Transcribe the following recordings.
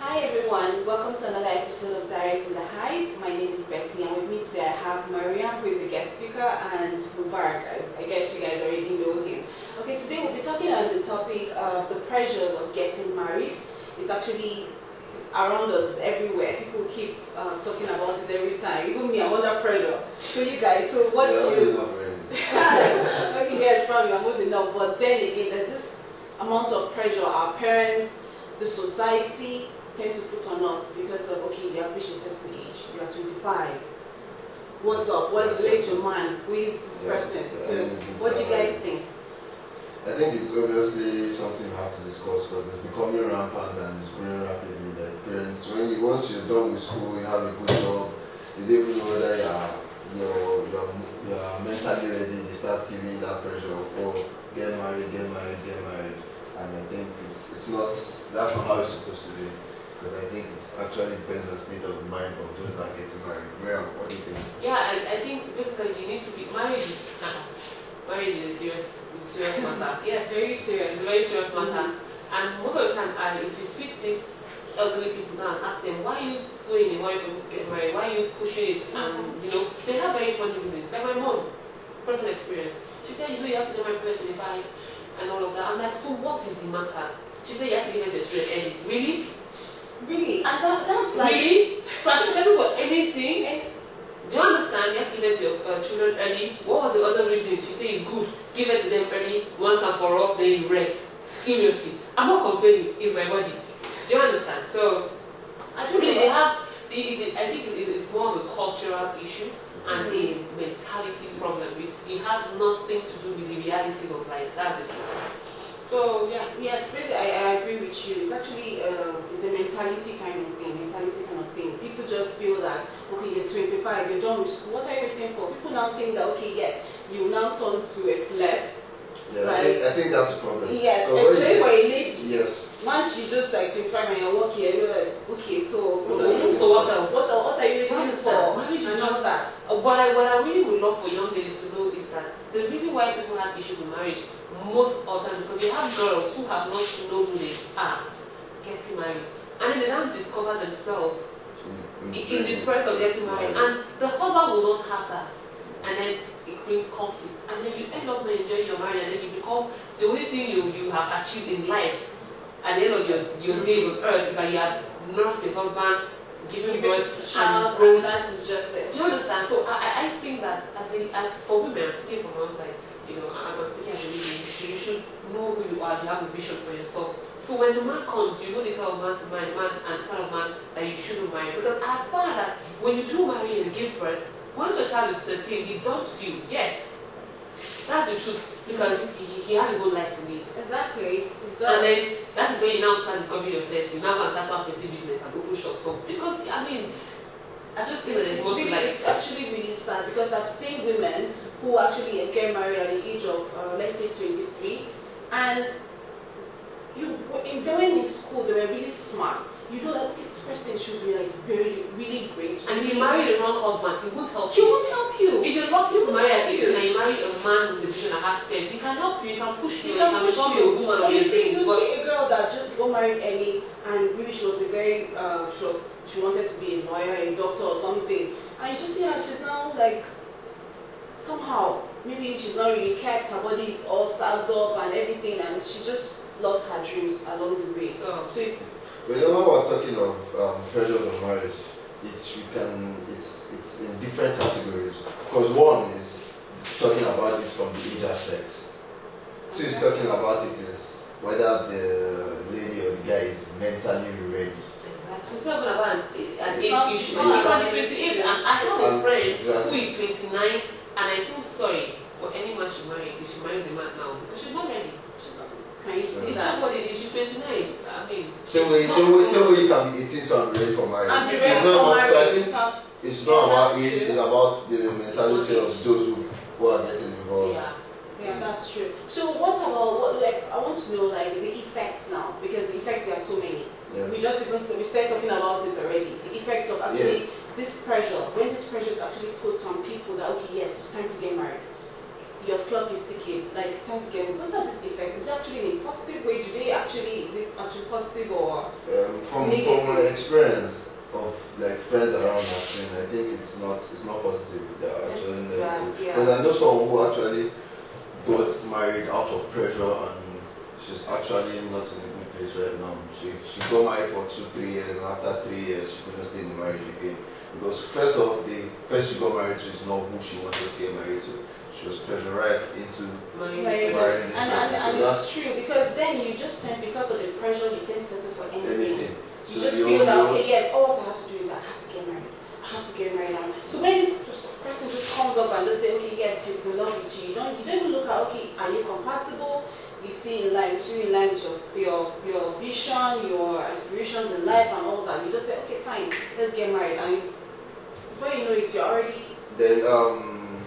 Hi everyone, welcome to another episode of Diaries in the Hive. My name is Betty and with me today I have Maria who is a guest speaker and Mubarak. I guess you guys already know him. Okay, today we'll be talking on the topic of the pressure of getting married. It's around us, it's everywhere. People keep talking about it every time. Even me, I'm under pressure. So you guys, so what Yeah, do old you... enough already. Okay, yes, probably I'm old enough, but then again, there's this amount of pressure our parents, the society tend to put on us because of okay, you have reached a certain age, you are 25. What's up? Where's your man? Who is this person? So, what do you guys think? I think it's obviously something we have to discuss because it's becoming rampant and it's growing rapidly. Like parents, once you're done with school, you have a good job, you don't even know whether you're mentally ready. They start giving you that pressure of get married, get married, get married, and I think it's not that's not how it's supposed to be. Because I think it's actually depends on the state of the mind of those that get married. Miriam, what do you think? Yeah, I think basically you need to be married is marriage is serious matter. Yes, Very serious. it's a very serious matter. And most of the time, if you sit these elderly people down and ask them why are you so in a hurry for me to get married, why are you pushing it, and they have very funny reasons. Like my mom, personal experience. She said, you have to get married first 25 and all of that. I'm like, so what is the matter? She said you have to get married to early. Really? Really? And that's like Really? So I should for anything? Do you understand? Yes, give it to your children early. What was the other reason? She said it's good. Give it to them early, once and for all, then you rest. Seriously. I'm not complaining. It's my body. Do you understand? So, I think really they have, I think it's more of a cultural issue and a mentality problem. It has nothing to do with the realities of life. That's the truth. So, yeah. yes, basically I agree with you. It's actually it's a mentality kind of thing. People just feel that okay, you're 25, you're done with school. What are you waiting for? People now think that okay, yes, you now turn to a flirt. Yeah, I think that's the problem. Yes, So especially for a lady. yes. Once you just like 25 and you're working, you're like, okay, so What are you So what else? what are you waiting for? Marriage is And just all that. What I really would love for young ladies to know is that the reason why people have issues with marriage most of the time because you have girls who have not known who they are getting married, and then they now discover themselves in the process of getting married, and the husband will not have that, and then it brings conflict, and then you end up not enjoying your marriage, and then you become the only thing you have achieved in life at the end of your days on earth is that you have nursed the husband, given birth, and grown. That is just it. Do you understand? So I think that as for women, I'm speaking from one side, I'm speaking as a lady, you should know who you are, you have a vision for yourself. So when the man comes, you know the kind of man to marry, the man and the kind of man that you shouldn't marry. Because I found that when you do marry and give birth, once your child is 13, he dumps you. Yes. That's the truth. Because he has his own life to live. Exactly. And then that's where you now start discovering yourself. You now can start marketing business and open shop. So because I just think that it's actually really sad because I've seen women who actually get married at the age of let's say 23, and they were in school, they were really smart. You know that this person should be like very really great. And if you marry the wrong husband, he won't help He you. won't help you. If you're lucky to marry at 18 and you marry a man with a vision and has sense, he can help you, he can push you, He can push become you. a woman But of you your see, dreams. a girl that just got married early and maybe she was a very she wanted to be a lawyer, a doctor or something, and you just see her, she's now like somehow maybe she's not really kept, her body is all sagged up and everything, and she just lost her dreams along the way. So Whenever we're talking of pressures of marriage, it's in different categories. Because one is talking about it from the age aspect. Two is talking about it is whether the lady or the guy is mentally ready. It's not even about an age issue. not He about can be age 28 issue. and I have a friend Exactly. who is 29 and I feel sorry for any man she married if she marries a man now because she's not ready. she's not. Can you see It's that? just what it is. She's 29. I mean, Same way you can be 18 so I'm ready for marriage. And be So ready it's not for about- so I marriage. think it's not about age, it's about the mentality of those who are getting involved. yeah. Yeah, that's true. So what about what like I want to know like the effects now because the effects there are so many. Yeah. We started talking about it already. The effects of actually this pressure when this pressure is actually put on people that okay yes it's time to get married. your clock is ticking, like it's time to get home. What are these effects? Is it actually in a positive way? Is it actually positive or negative? From my experience of like friends around my friend, I think it's not positive. They are actually negative. Yeah. Because I know someone who actually got married out of pressure and she's actually not in a good place right now. She got married for 2 3 years and after 3 years she couldn't stay in the marriage again. Because first off, the person she got married to is not who she wanted to get married to. She was pressurized into Right. marrying this And, person. and, So and that's it's true because then you just tend, because of the pressure, you can settle for anything. anything. You So just you feel that, know, okay, yes, all I have to do is I have to get married. I have to get married now. So when this person just comes up and just say, okay, yes, he's in love with you, you don't even look at, okay, are you compatible? You see in line, so in line with your vision, your aspirations in life and all that. You just say, okay, fine, let's get married. And before you know it, you're already then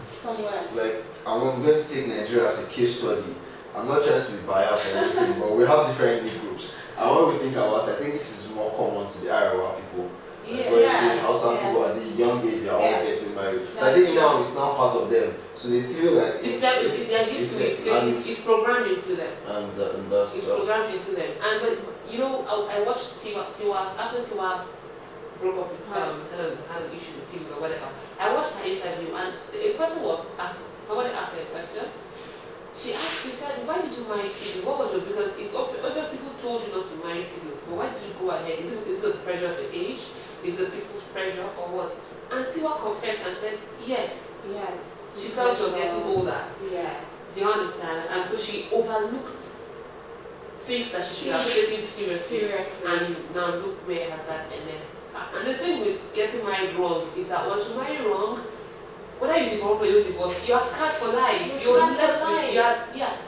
somewhere. like I'm going to take Nigeria as a case study. I'm not trying to be biased or anything, but we have different age groups. And when we think about it, I think this is more common to the Iowa people. Like where you see how some people at the young age they are all getting married. So I think now it's now part of them. So they feel like if they're used to it, it's programmed into them. And that's it's programmed into them. And but you know, I watched Tiwa after Tiwa broke up with had an issue with TV or whatever. I watched her interview and a question was asked. Somebody asked her a question. She said, why did you marry TV? What was your, because it's obvious people told you not to marry TV, but why did you go ahead? Is it the pressure of the age? Is it people's pressure or what? And Tiwa confessed and said, yes. Yes. She felt she was getting older. Yes. Do you understand? And so she overlooked things that she should have taken seriously. And now look where has that ended. And the thing with getting married wrong is that once you marry wrong, whether you divorce or you don't divorce, you are scarred for life. You're left with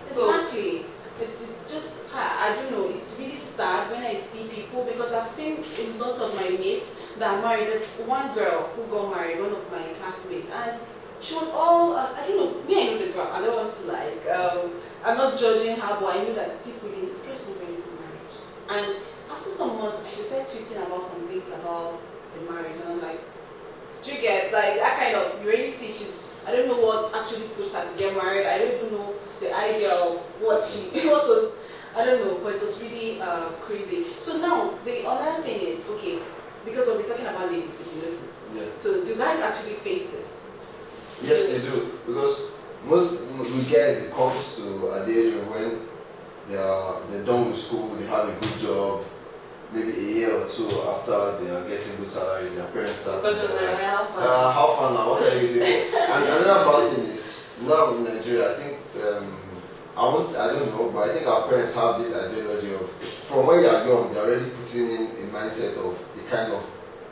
Exactly. It's just I don't know. It's really sad when I see people because I've seen lots of my mates that are married. There's one girl who got married, one of my classmates, and she was all I don't know. Me, I know the girl. I don't want to I'm not judging her, but I know that deep within this girl's not ready for marriage. And after some months, she started tweeting about some things about the marriage, and I'm like, do you get like that kind of? You already see I don't know what actually pushed her to get married. I don't even know the idea of what was. I don't know, but it was really crazy. So now the other thing is okay because we'll be talking about ladies if you noticed. Yeah. So do guys actually face this? Yes, they do because most guys it comes to at the age of when they're done with school, they have a good job. Maybe a year or two after they are getting good salaries, their parents start to be like, how far now? What are you doing? And another bad thing is now in Nigeria, I think I don't know, but I think our parents have this ideology of from when you are young, they're already putting in a mindset of the kind of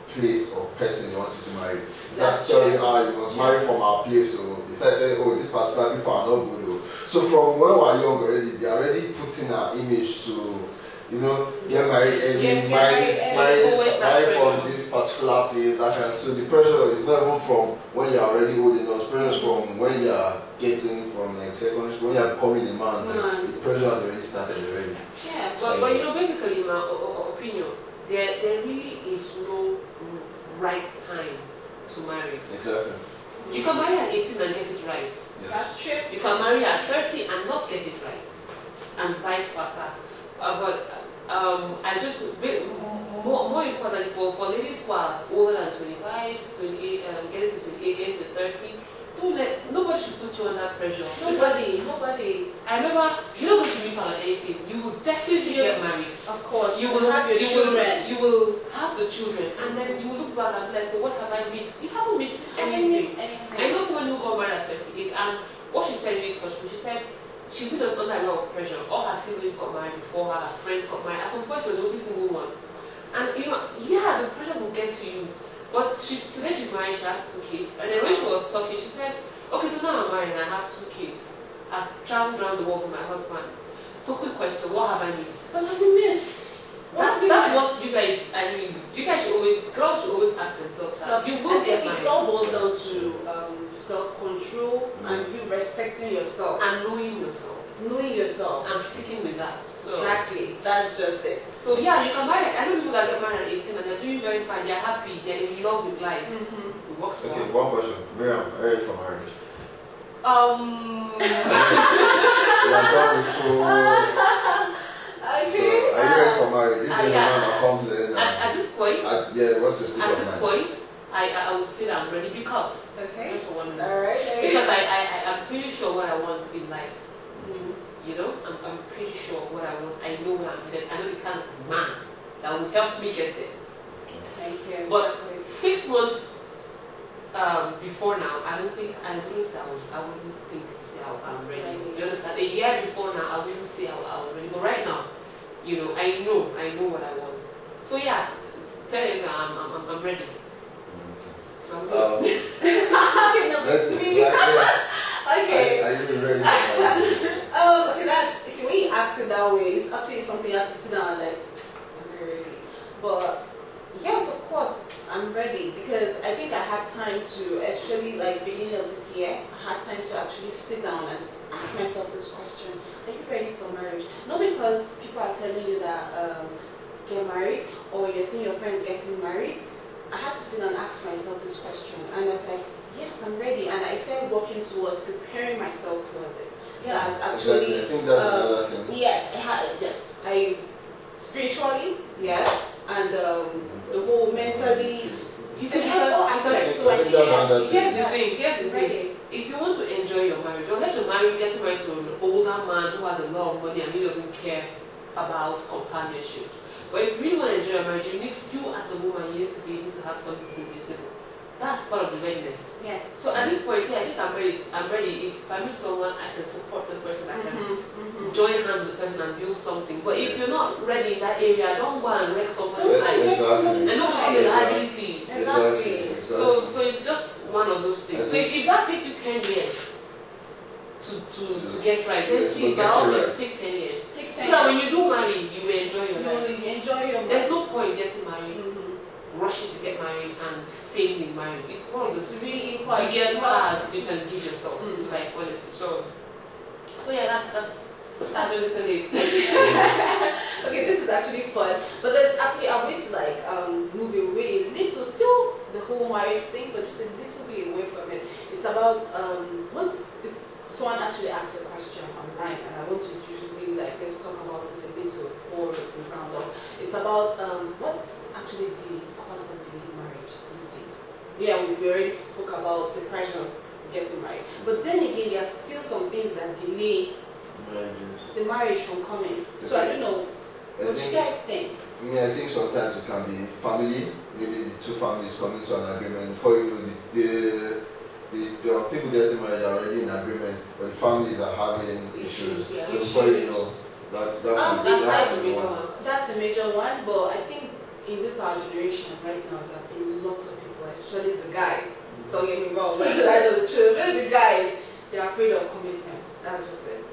place or person they want you to marry. It's not telling you must marry from our place, so they start telling this particular people are not good. So from when we are young already, they are already putting our image to get married early, marry from this particular place, that kind. So the pressure is not even from when you are already old enough. The pressure is from when you are getting from like secondary school, when you are becoming a man. Like, the pressure has already started already. Yes. But basically, in my opinion, there really is no right time to marry. Exactly. You can marry at 18 and get it right. Yes. That's true. You can marry at 30 and not get it right, and vice versa. I just more important for ladies who are older than 25, 28, getting to 28, getting to 30. Nobody should put you under pressure. Nobody. I remember you're not going to miss out on anything. You will definitely get married. Of course. You will have your children. You will have the children, and then you will look back and be like, so what have I missed? You haven't missed anything. I know someone who got married at 38, and what she said really touched me. She said she's been under a lot of pressure. All her siblings got married before her, her friends got married. At some point, she was the only single one. And the pressure will get to you. But today she's married, she has 2 kids. And then when she was talking, she said, okay, so now I'm married and I have 2 kids. I've traveled around the world with my husband. So quick question, what have I missed? What have you missed? That's what you guys, girls should always ask themselves that. You will get married. It all boils down to self-control and you respecting yourself. And knowing yourself. Knowing yourself. And sticking with that. So, exactly. That's just it. So yeah, you can marry. I know people that get married at 18 and they're doing very fine. They're happy. They're in love with life. It works well. Okay, one question. Miriam, are you ready for marriage? You are done with school. Okay. So are you ready for marriage? If there's a man that comes in at this point, yeah, what's your state at of this mind? point, I would say that I'm ready because Okay. just for 1 minute. All right. Because I'm pretty sure what I want in life. Mhm. You know, I'm pretty sure what I want. I know where I'm headed. I know the kind of man that will help me get there. Thank you. But 6 months before now, I wouldn't say I wouldn't think to say I'm ready. Do you understand? A year before now, I wouldn't say I was ready. But right now, you know what I want. So yeah, tell you I'm ready. So I'm ready. Okay. Are you ready for marriage? Okay, okay, when you ask it that way, it's actually something you have to sit down and like, I'm very ready. But yes, of course, I'm ready because I think I had time to, especially like beginning of this year, I had time to actually sit down and ask myself this question: are you ready for marriage? Not because people are telling you that get married or you're seeing your friends getting married. I had to sit down and ask myself this question, and I was like, yes, I'm ready, and I started working towards preparing myself towards it. Yeah. That actually, Exactly. I think that's another thing. Yes, I spiritually, yes, and the whole mentally. You see, And all aspects. So I think that's another thing. Here's the thing. If you want to enjoy your marriage, unless you're getting married to an older man who has a lot of money and he doesn't care about companionship. But if you really want to enjoy your marriage, you as a woman, you need to be able to have something to bring to the table. That's part of the readiness. Yes. So at this point, yeah, I think I'm ready. I'm ready. If I meet someone, I can support the person. I can join hands with the person and build something. But if you're not ready in that area, don't go and wreck someone's life. Exactly. And don't become a liability. Exactly. So it's just one of those things. So if that takes you 10 years to get right, then please, by all means, take 10 years. Take 10 So that when years. you do marry, you will enjoy your life. You will enjoy your There's life. no point getting married, rushing to get married, and failing marriage. It's one of the It's really quite biggest fast. cards you can give yourself, like honestly. So yeah, that's basically it. Okay, this is actually fun, but there's actually a way to like move away a little, still the whole marriage thing, but just a little bit away from it. It's about once it's someone actually asked a question online, and I want to really like let's talk about it a little before we round up. It's about what's actually the cause of delayed marriage these days. Yeah, we already spoke about the pressures getting married, but then again, there are still some things that delay the marriage from coming. So I don't know. What do you guys think? I think sometimes it can be family, maybe the two families coming to an agreement. Before you know, the people getting married are already in agreement, but the families are having issues. Yeah. So before you know, That's a major one, but I think in this our generation right now, there have been lots of people, especially the guys. Don't get me wrong, but the guys are the truth. The guys, they're afraid of commitment. That's just it.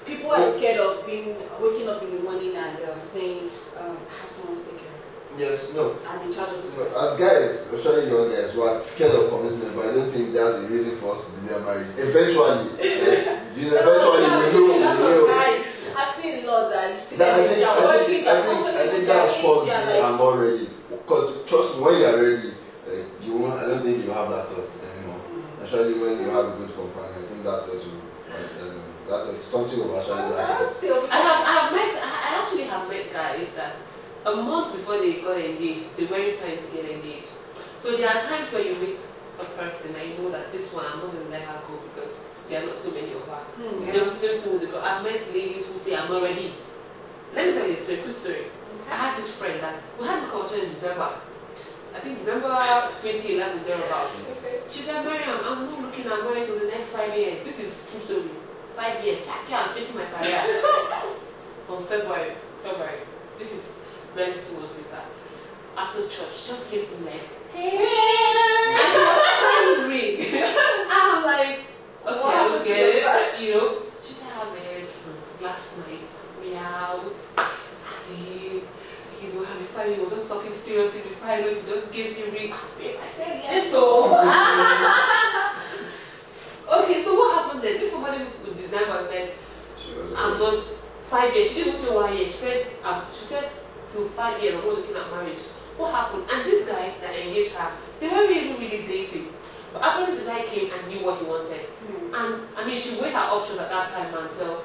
People are scared of waking up in the morning and saying, I have someone to take care of. Yes, no. I'm in charge of this No, person. as guys, especially young guys, we are scared of commitment, but I don't think that's a reason for us to delay marriage. Eventually, we will. Guys, I've seen a lot that you see That I think that's for because I'm not ready. Because trust me, when you are ready, you won't. I don't think you have that thought anymore. Especially when you have a good companion, I think that thought will. That is something of actually that. I actually have met guys that a month before they got engaged, they weren't planning to get engaged. So there are times where you meet a person and you know that this one I'm not going to let her go because there are not so many of her. Same thing with the girl. I've met ladies who say I'm not ready. Let me tell you a story, quick story. I had this friend that we had this conversation in December. I think December 2011 thereabouts. She said, Mariam, I'm not looking at marriage for the next 5 years. This is true story. 5 years. I'm facing my career. On February. This is barely 2 months later. After church, just came to me like, hey, and she was angry. I'm like, okay, I don't get it. You know, she said, last night took me out. Before we were just talking seriously, before I know it, just gave me ring. I said yes. So okay, so what happened then? This somebody with December said, I'm not 5 years. She didn't even say 1 year. She said till 5 years I'm not looking at marriage. What happened? And this guy that engaged her, they weren't really dating. But apparently the guy came and knew what he wanted. And And I mean, she weighed her options at that time and felt,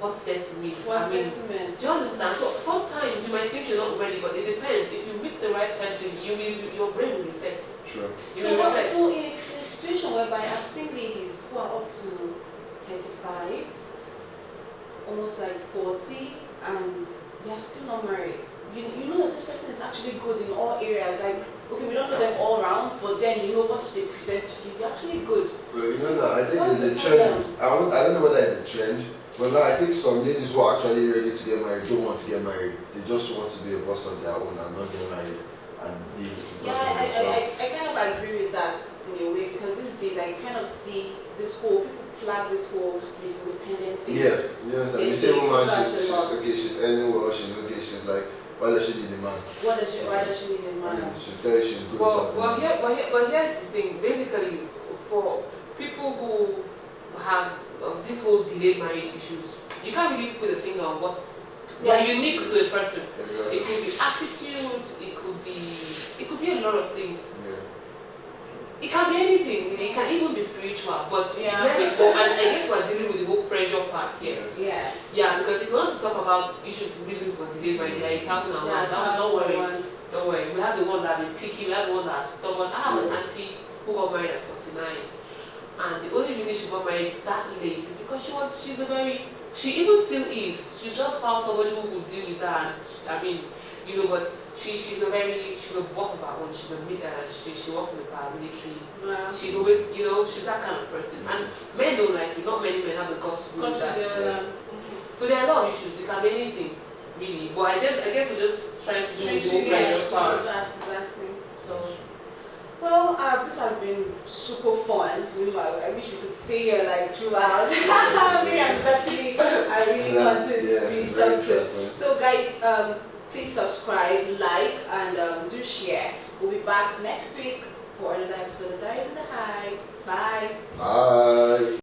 what's there to miss? What's I mean, there to miss? do you understand? So sometimes you might think you're not ready, but it depends. If you meet the right person, your brain will reflect. Sure. So in a situation whereby I've seen ladies who are up to 35, almost like 40, and they are still not married. You know that this person is actually good in all areas. Like, okay, we don't know them all around, but then you know what they present to you. They're actually good. Well, you know that I think What's there's a the trend. problem? I don't know whether it's a trend, but now I think some ladies who are actually ready to get married don't want to get married. They just want to be a boss of their own and not get married and be a Yeah, boss of themselves. I kind of agree with that in a way, because these days I kind of see this whole people flag this whole Miss Independent thing. Yeah, you understand. You say They woman, do that a she's lot. okay, she's earning well, she's okay, she's like, why does she need a man? Why does she need a And man? then she's there, she's good Well, without a man. but here's the thing. Basically, for people who have this whole delayed marriage issues, you can't really put a finger on what they are Yes. unique to a person. Exactly. It could be attitude. It could be a lot of things. Yeah. It can be anything. Really. It can even be spiritual. But Yeah. and I guess we're dealing with the whole pressure part here. Yes. Yeah. Yeah, because if you want to talk about issues, reasons for delayed marriage, there are 1,001. Don't worry. Don't worry. We have the one that have been picky, we have the one that are stubborn. I have an auntie who got married at 49. And the only reason she got married that late is because she even still is. She just found somebody who would deal with her. I mean, but she's a boss of her own. She works in the paramilitary. Wow. She's always, she's that kind of person. And men don't like it. Not many men have the guts to do Because that. okay. So there are a lot of issues. It can be anything, really. But I guess we're just trying to do the whole Yes, pressure part. that's exactly. So, well, this has been super fun. I wish we could stay here like throughout. Miriam is actually I really want to Yes, be very talked to. interesting. So, guys, please subscribe, like, and do share. We'll be back next week for another episode of Diaries in the Hive. Bye. Bye.